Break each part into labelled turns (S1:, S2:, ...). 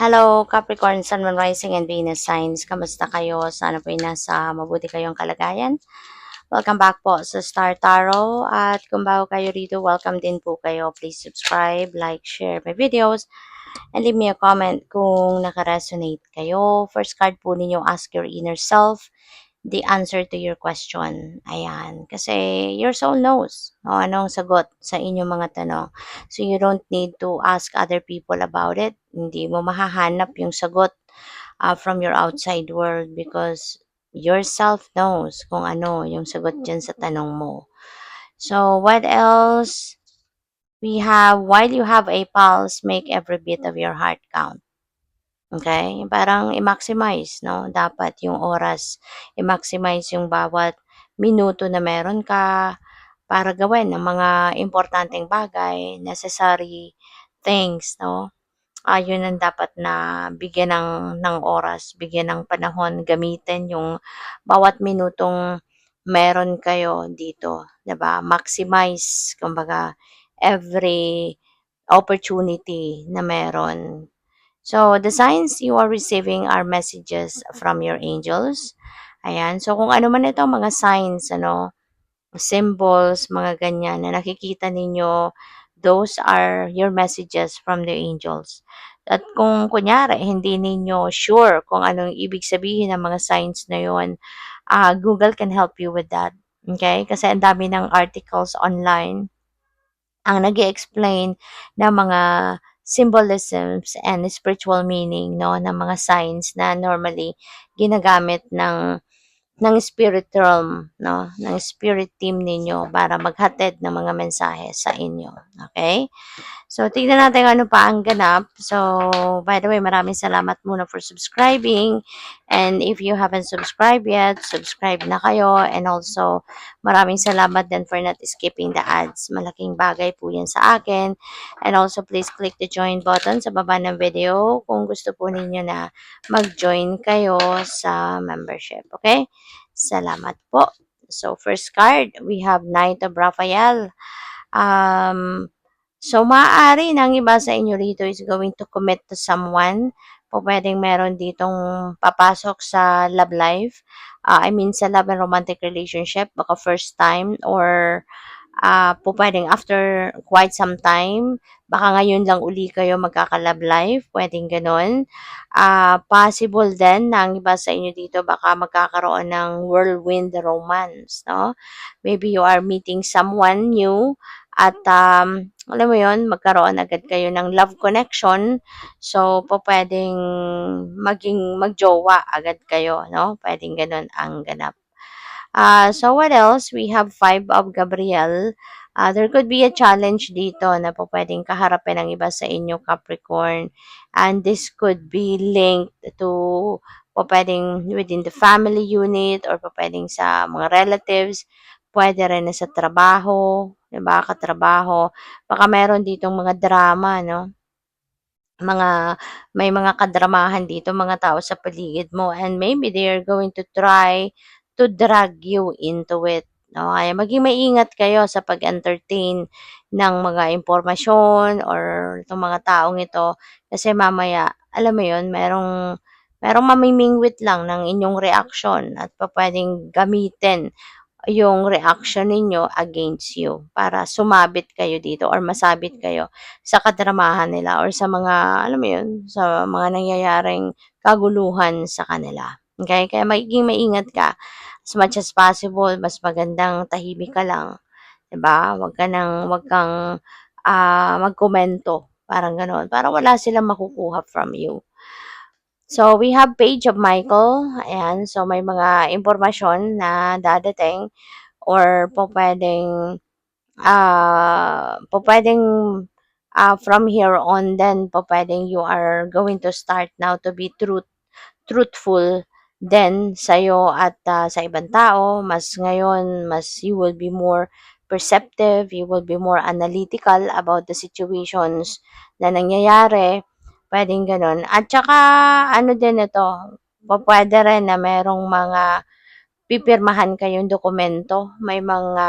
S1: Hello, Capricorn, Sun, Moon, Rising, and Venus signs. Kamusta kayo? Sana po ay nasa mabuti kayong kalagayan. Welcome back po sa Star Tarot. At kung bago kayo rito, welcome din po kayo. Please subscribe, like, share my videos, and leave me a comment kung nakaresonate kayo. First card po ninyo, ask your inner self the answer to your question. Ayan. Kasi your soul knows anong sagot sa inyong mga tanong. So you don't need to ask other people about it. Hindi mo mahahanap yung sagot from your outside world because yourself knows kung ano yung sagot dyan sa tanong mo. So what else? We have, while you have a pulse, make every beat of your heart count. Okay? Parang i-maximize, no? Dapat yung oras, i-maximize yung bawat minuto na meron ka para gawin ng mga importanteng bagay, necessary things, no? Yun ang dapat na bigyan ng oras, bigyan ng panahon, gamitin yung bawat minutong meron kayo dito, 'di ba? Maximize kumbaga every opportunity na meron. So, the signs you are receiving are messages from your angels. Ayan. So, kung ano man ito, mga signs, symbols, mga ganyan na nakikita ninyo, those are your messages from the angels. At kung kunyari, hindi ninyo sure kung anong ibig sabihin ng mga signs na yun, Google can help you with that. Okay? Kasi ang dami ng articles online ang nag-explain ng mga symbolisms and spiritual meaning, no, ng mga signs na normally ginagamit ng spirit realm, no, ng spirit team ninyo para maghatid ng mga mensahe sa inyo. Okay? So, tignan natin ano pa ang ganap. So, by the way, maraming salamat muna for subscribing. And if you haven't subscribed yet, subscribe na kayo. And also, maraming salamat din for not skipping the ads. Malaking bagay po yan sa akin. And also, please click the join button sa baba ng video kung gusto po ninyo na mag-join kayo sa membership. Okay? Salamat po. So, first card, we have Knight of Raphael. So, maaari ng iba sa inyo rito is going to commit to someone. Po pwedeng meron ditong papasok sa love life. I mean, sa love and romantic relationship. Baka first time or po pwedeng after quite some time. Baka ngayon lang uli kayo magkaka-love life. Pwedeng ganun. Possible din na ang iba sa inyo dito baka magkakaroon ng whirlwind romance. No? Maybe you are meeting someone new at alam mo yon magkaroon agad kayo ng love connection. So, po pwedeng magjowa agad kayo, no? Pwedeng ganun ang ganap. So, what else? We have 5 of Gabriel. There could be a challenge dito na po pwedeng kaharapin ng iba sa inyo, Capricorn. And this could be linked to po pwedeng within the family unit or po pwedeng sa mga relatives. Pwede rin na sa trabaho, 'di ba? Katrabaho. Baka meron ditong mga drama, no? May mga kadramahan dito, mga tao sa paligid mo, and maybe they are going to try to drag you into it. No? Kaya maging maingat kayo sa pag-entertain ng mga impormasyon or itong mga taong ito kasi mamaya, alam mo yon merong mamimingwit lang ng inyong reaksyon at pwedeng gamitin yung reaction ninyo against you para sumabit kayo dito or masabit kayo sa kadramahan nila or sa mga, alam mo yun, sa mga nangyayaring kaguluhan sa kanila. Okay? Kaya magiging maingat ka. As much as possible, mas magandang tahimik ka lang. 'Di ba? Wag kang magkomento. Parang ganoon. Para wala silang makukuha from you. So, we have page of Michael. Ayan. So, may mga impormasyon na dadating or po pwedeng from here on then po pwedeng you are going to start now to be truthful then sa'yo at sa ibang tao. Mas ngayon, mas you will be more perceptive, you will be more analytical about the situations na nangyayari. Pwedeng ganun. At saka, ano din ito, pwede rin na merong mga pipirmahan kayong dokumento. May mga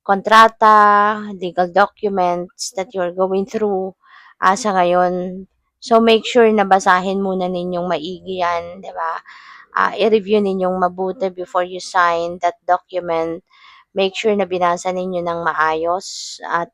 S1: kontrata, legal documents that you're going through sa ngayon. So, make sure na basahin muna ninyong maigi yan, di ba? I-review ninyong mabuti before you sign that document. Make sure na binasa ninyo ng maayos at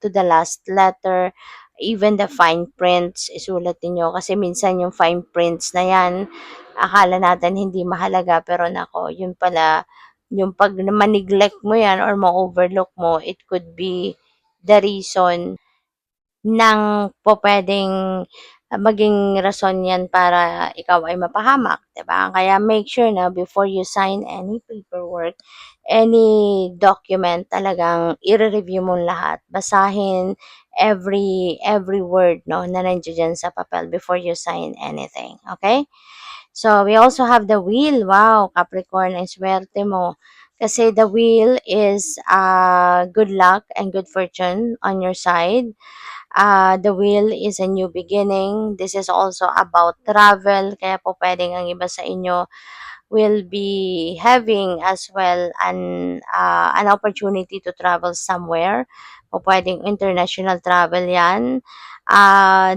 S1: to the last letter, even the fine prints, isulat ninyo. Kasi minsan yung fine prints na yan, akala natin hindi mahalaga, pero nako, yun pala, yung pag ma-neglect mo yan or ma-overlook mo, it could be the reason ng pupuwedeng maging rason 'yan para ikaw ay mapahamak, 'di ba? Kaya make sure na before you sign any paperwork, any document, talagang ire-review mo lahat. Basahin every word 'no, na nandiya sa papel before you sign anything, okay? So, we also have the wheel. Wow, Capricorn, ang swerte mo. Kasi the wheel is good luck and good fortune on your side. The wheel is a new beginning. This is also about travel. Kaya po pwedeng ang iba sa inyo will be having as well an opportunity to travel somewhere. O pwedeng international travel yan.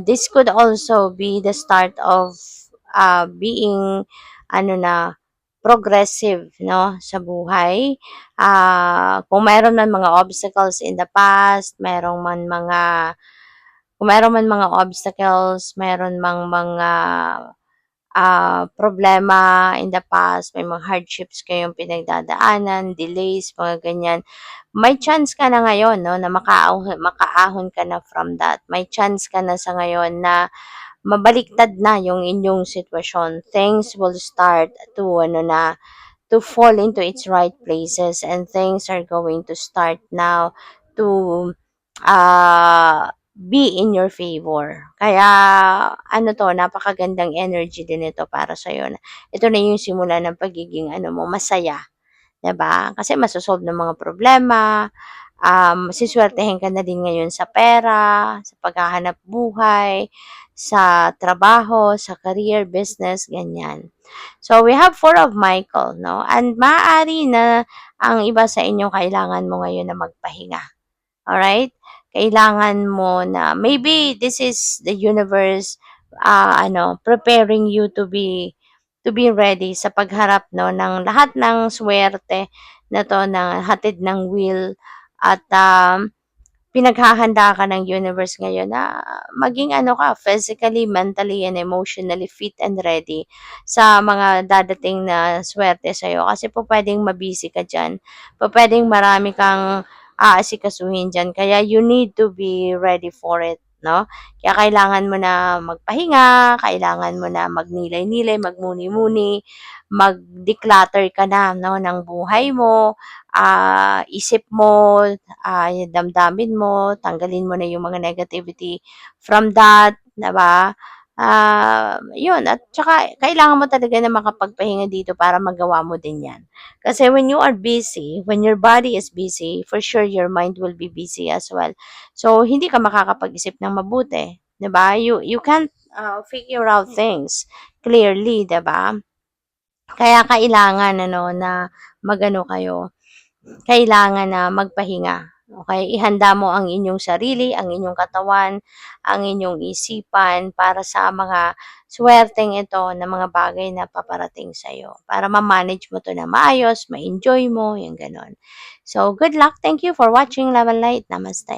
S1: This could also be the start of being ano na progressive no sa buhay. Kung mayroon man mga obstacles in the past, kung meron man mga obstacles, meron mang mga problema in the past, may mga hardships kayong pinagdadaanan, delays, mga ganyan, may chance ka na ngayon, no, na makaahon ka na from that. May chance ka na sa ngayon na mabaliktad na yung inyong sitwasyon. Things will start to fall into its right places, and things are going to start now to be in your favor. Kaya ano 'to, napakagandang energy din ito para sa'yo na ito na yung simula ng pagiging mo, masaya, 'di ba? Kasi ng mga problema, siswertehin ka na din ngayon sa pera, sa paghahanap buhay, sa trabaho, sa career, business, ganyan. So, we have Four of Michael, no? And maaari na ang iba sa inyo kailangan mo ngayon na magpahinga. Alright? Kailangan mo na, maybe this is the universe, preparing you to be ready sa pagharap, no, ng lahat ng swerte na to na hatid ng will at pinaghahanda ka ng universe ngayon na maging physically, mentally, and emotionally fit and ready sa mga dadating na swerte sa'yo. Kasi po pwedeng mabisi ka dyan. Po pwedeng marami kang aasikasuhin dyan. Kaya you need to be ready for it, no? Kaya kailangan mo na magpahinga, kailangan mo na magnilay-nilay, magmuni-muni, mag-declutter ka na, no, ng buhay mo, isip mo, yung damdamin mo, tanggalin mo na yung mga negativity from that, 'di ba? Yun, at saka kailangan mo talaga na makapagpahinga dito para magawa mo din 'yan. Kasi when you are busy, when your body is busy, for sure your mind will be busy as well. So hindi ka makakapag-isip ng mabuti, 'di ba? You can't figure out things clearly, 'di ba? Kaya kailangan na magano kayo, kailangan na magpahinga. Okay? Ihanda mo ang inyong sarili, ang inyong katawan, ang inyong isipan para sa mga swerteng ito na mga bagay na paparating sa'yo. Para ma-manage mo to na maayos, ma-enjoy mo, yung ganon. So, good luck. Thank you for watching Love and Light. Namaste.